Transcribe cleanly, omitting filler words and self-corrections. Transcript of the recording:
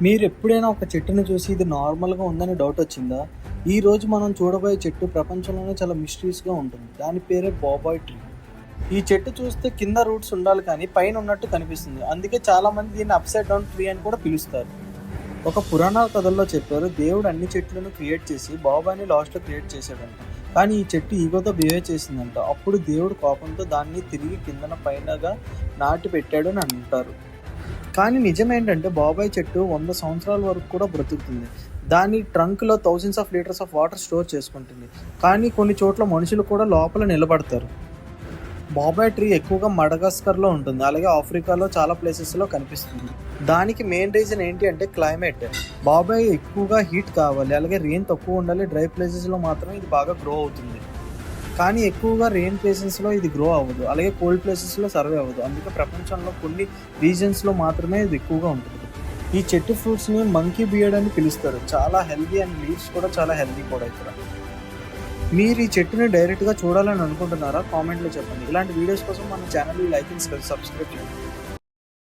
మీరు ఎప్పుడైనా ఒక చెట్టుని చూసి ఇది నార్మల్గా ఉందని డౌట్ వచ్చిందా? ఈ రోజు మనం చూడబోయే చెట్టు ప్రపంచంలోనే చాలా మిస్టరీస్గా ఉంటుంది. దాని పేరే బాబాయ్ ట్రీ. ఈ చెట్టు చూస్తే కింద రూట్స్ ఉండాలి కానీ పైన ఉన్నట్టు కనిపిస్తుంది. అందుకే చాలా మంది దీన్ని అప్సైడ్ డౌన్ ట్రీ అని కూడా పిలుస్తారు. ఒక పురాణ కథల్లో చెప్పారు, దేవుడు అన్ని చెట్లను క్రియేట్ చేసి బాబాయ్ని లాస్ట్లో క్రియేట్ చేశాడంట. కానీ ఈ చెట్టు ఈగోతో బిహేవ్ చేసిందంట. అప్పుడు దేవుడు కోపంతో దాన్ని తిరిగి కిందన పైనగా నాటి పెట్టాడు అని అంటారు. కానీ నిజమేంటంటే బాబాయ్ చెట్టు 100 సంవత్సరాల వరకు కూడా బ్రతుకుతుంది. దాని ట్రంక్లో thousands of litres of water store చేసుకుంటుంది. కానీ కొన్ని చోట్ల మనుషులు కూడా లోపల నిలబడతారు. బాబాయ్ ట్రీ ఎక్కువగా మడగాస్కర్లో ఉంటుంది, అలాగే ఆఫ్రికాలో చాలా ప్లేసెస్లో కనిపిస్తుంది. దానికి మెయిన్ రీజన్ ఏంటి అంటే క్లైమేట్. బాబాయ్ ఎక్కువగా హీట్ కావాలి, అలాగే రెయిన్ తక్కువ ఉండాలి. డ్రై ప్లేసెస్లో మాత్రమే ఇది బాగా గ్రో అవుతుంది. కానీ ఎక్కువగా రెయిన్ ప్లేసెస్లో ఇది గ్రో అవ్వదు, అలాగే కోల్డ్ ప్లేసెస్లో సర్వే అవ్వదు. అందుకే ప్రపంచంలో కొన్ని రీజన్స్లో మాత్రమే ఇది ఎక్కువగా ఉంటుంది. ఈ చెట్టు ఫ్రూట్స్ని మంకీ బియర్డ్ అని పిలుస్తారు. చాలా హెల్దీ అండ్ లీవ్స్ కూడా చాలా హెల్దీ కూడా ఇక్కడ. మీరు ఈ చెట్టుని డైరెక్ట్గా చూడాలని అనుకుంటున్నారా? కామెంట్లో చెప్పండి. ఇలాంటి వీడియోస్ కోసం మన ఛానల్ని లైక్ అండ్ సబ్స్క్రైబ్ చేయండి.